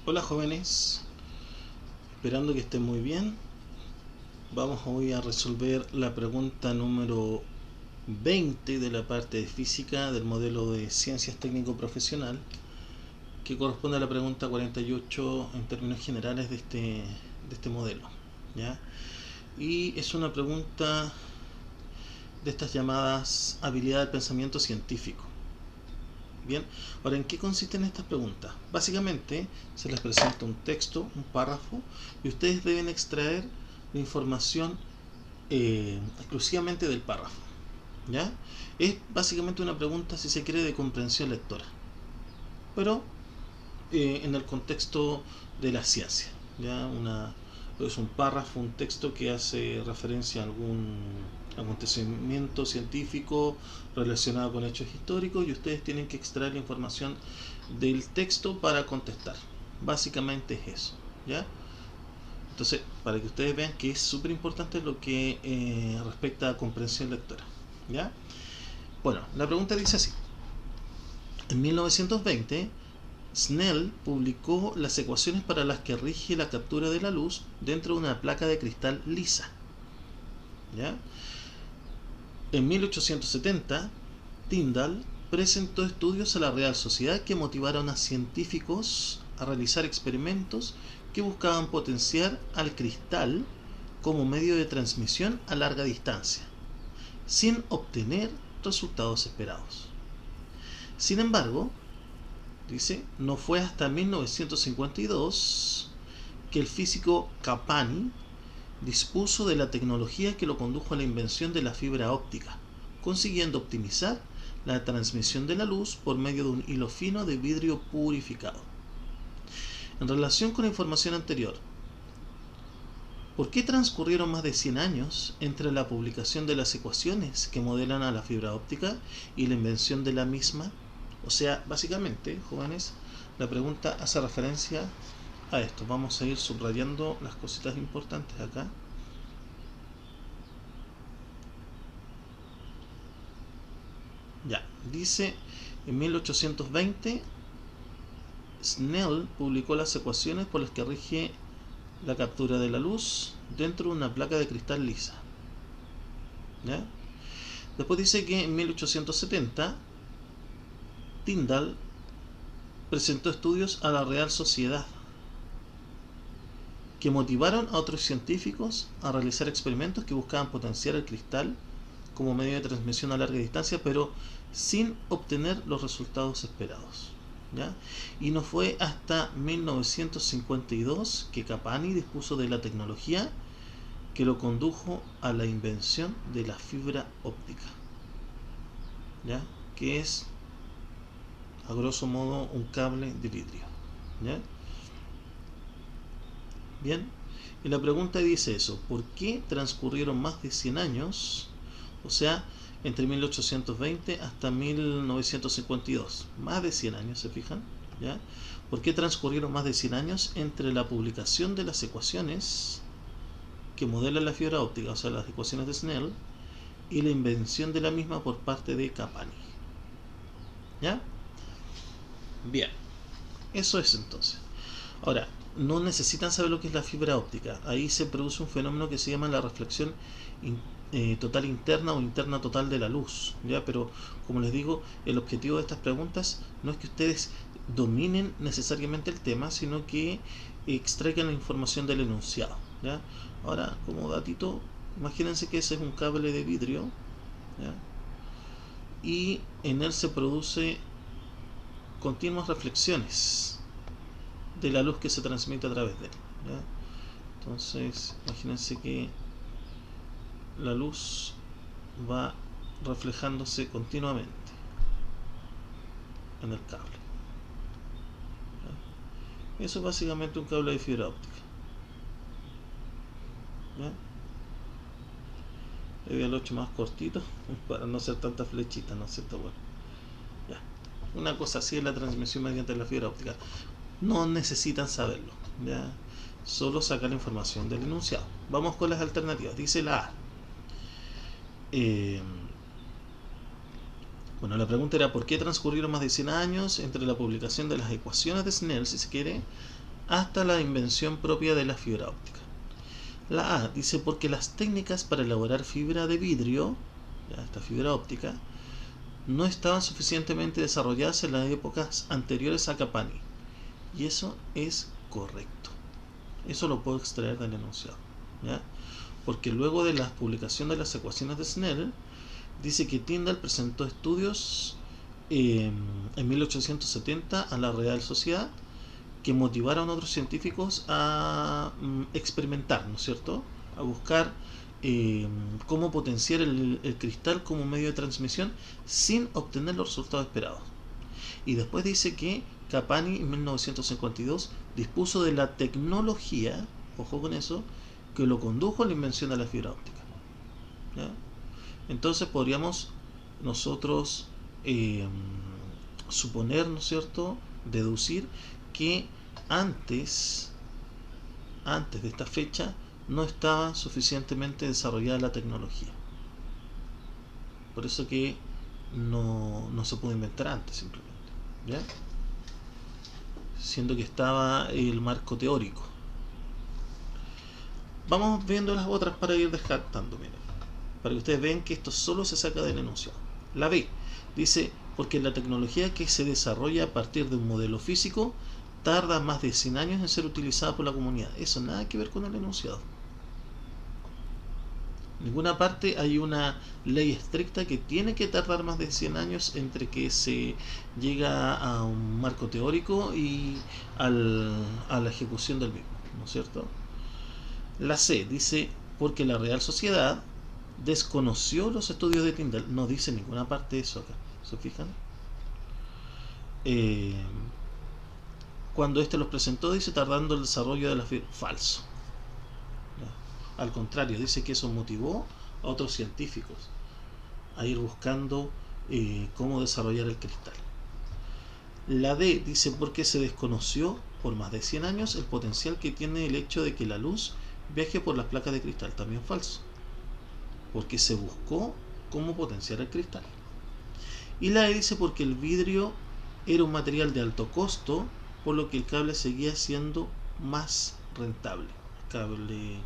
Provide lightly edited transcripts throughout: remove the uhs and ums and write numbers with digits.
Hola jóvenes, esperando que estén muy bien. Vamos hoy a resolver la pregunta número 20 de la parte de física del modelo de ciencias técnico profesional, que corresponde a la pregunta 48 en términos generales de este modelo, ¿ya? Y es una pregunta de estas llamadas habilidad del pensamiento científico. Bien, ahora, ¿en qué consisten estas preguntas? Básicamente se les presenta un texto, un párrafo, y ustedes deben extraer la información exclusivamente del párrafo. ¿Ya? Es básicamente una pregunta, si se quiere, de comprensión lectora, pero en el contexto de la ciencia. ¿Ya? Es un párrafo, un texto que hace referencia a algún acontecimiento científico relacionado con hechos históricos y ustedes tienen que extraer la información del texto para contestar. Básicamente es eso. ¿Ya? Entonces, para que ustedes vean que es súper importante lo que respecta a comprensión lectora. ¿Ya? Bueno, la pregunta dice así. En 1920, Snell publicó las ecuaciones para las que rige la captura de la luz dentro de una placa de cristal lisa. ¿Ya? En 1870, Tyndall presentó estudios a la Real Sociedad que motivaron a científicos a realizar experimentos que buscaban potenciar al cristal como medio de transmisión a larga distancia, sin obtener resultados esperados. Sin embargo, dice, no fue hasta 1952 que el físico Capani dispuso de la tecnología que lo condujo a la invención de la fibra óptica, consiguiendo optimizar la transmisión de la luz por medio de un hilo fino de vidrio purificado. En relación con la información anterior, ¿por qué transcurrieron más de 100 años entre la publicación de las ecuaciones que modelan a la fibra óptica y la invención de la misma? O sea, básicamente, jóvenes, la pregunta hace referencia a esto. Vamos a ir subrayando las cositas importantes acá. Ya, dice, en 1820 Snell publicó las ecuaciones por las que rige la captura de la luz dentro de una placa de cristal lisa. ¿Ya? Después dice que en 1870 Tyndall presentó estudios a la Real Sociedad que motivaron a otros científicos a realizar experimentos que buscaban potenciar el cristal como medio de transmisión a larga distancia, pero sin obtener los resultados esperados. ¿Ya? Y no fue hasta 1952 que Capani dispuso de la tecnología que lo condujo a la invención de la fibra óptica. ¿Ya? Que es, a grosso modo, un cable de vidrio. ¿Ya? Bien, y la pregunta dice eso, ¿por qué transcurrieron más de 100 años? O sea, entre 1820 hasta 1952, más de 100 años, ¿se fijan? ¿Ya? ¿Por qué transcurrieron más de 100 años entre la publicación de las ecuaciones que modelan la fibra óptica, o sea, las ecuaciones de Snell, y la invención de la misma por parte de Capani? ¿Ya? Bien, eso es entonces. Ahora, no necesitan saber lo que es la fibra óptica. Ahí se produce un fenómeno que se llama la reflexión total interna o interna total de la luz. ¿Ya? Pero, como les digo, el objetivo de estas preguntas no es que ustedes dominen necesariamente el tema, sino que extraigan la información del enunciado. ¿Ya? Ahora, como datito, imagínense que ese es un cable de vidrio, ¿ya? Y en él se produce continuas reflexiones de la luz que se transmite a través de él. ¿Ya? Entonces, imagínense que la luz va reflejándose continuamente en el cable. ¿Ya? Eso es básicamente un cable de fibra óptica. ¿Ya? Le voy a lo hecho más cortito para no hacer tantas flechitas, ¿no es cierto? Bueno, ya. Una cosa así es la transmisión mediante la fibra óptica. No necesitan saberlo, ¿ya? Solo sacar la información del enunciado. Vamos con las alternativas. Dice la A. Bueno, la pregunta era ¿por qué transcurrieron más de 100 años entre la publicación de las ecuaciones de Snell, si se quiere, hasta la invención propia de la fibra óptica. La A dice porque las técnicas para elaborar fibra de vidrio, ya, esta fibra óptica, no estaban suficientemente desarrolladas en las épocas anteriores a Capani. Y eso es correcto. Eso lo puedo extraer del enunciado, ¿ya? Porque luego de la publicación de las ecuaciones de Snell, dice que Tyndall presentó estudios en 1870 a la Real Sociedad que motivaron a otros científicos a experimentar, ¿no es cierto? A buscar cómo potenciar el cristal como medio de transmisión sin obtener los resultados esperados. Y después dice que Capani en 1952 dispuso de la tecnología, ojo con eso, que lo condujo a la invención de la fibra óptica, ¿ya? Entonces podríamos nosotros suponer, ¿no es cierto?, deducir que antes de esta fecha no estaba suficientemente desarrollada la tecnología. Por eso que no se pudo inventar antes, simplemente, ¿ya? Siendo que estaba el marco teórico. Vamos viendo las otras para ir descartando, miren, para que ustedes vean que esto solo se saca del enunciado. La B dice, porque la tecnología que se desarrolla a partir de un modelo físico tarda más de 100 años en ser utilizada por la comunidad. Eso nada que ver con el enunciado. En ninguna parte hay una ley estricta que tiene que tardar más de 100 años entre que se llega a un marco teórico y a la ejecución del mismo, ¿no es cierto? La C dice, porque la Real Sociedad desconoció los estudios de Tyndall. No dice en ninguna parte eso acá, ¿se fijan? Cuando éste los presentó, dice, tardando el desarrollo de la fibra. Falso. Al contrario, dice que eso motivó a otros científicos a ir buscando cómo desarrollar el cristal. La D dice, porque se desconoció por más de 100 años el potencial que tiene el hecho de que la luz viaje por las placas de cristal. También falso, porque se buscó cómo potenciar el cristal. Y la E dice, porque el vidrio era un material de alto costo, por lo que el cable seguía siendo más rentable. Cable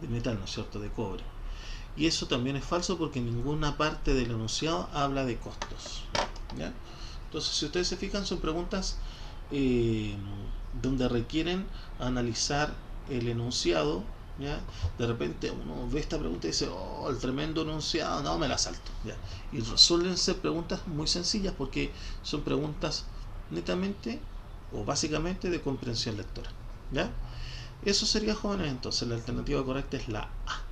de metal, ¿no es cierto?, de cobre. Y eso también es falso, porque en ninguna parte del enunciado habla de costos, ¿ya? Entonces, si ustedes se fijan, son preguntas donde requieren analizar el enunciado, ¿ya? De repente uno ve esta pregunta y dice, oh, el tremendo enunciado, no, me la salto, ¿ya? Y suelen ser preguntas muy sencillas, porque son preguntas netamente o básicamente de comprensión lectora, ¿ya? Eso sería, jóvenes. Entonces la alternativa correcta es la A,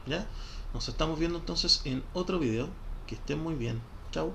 ¿ya? Nos estamos viendo entonces en otro video. Que estén muy bien. Chao.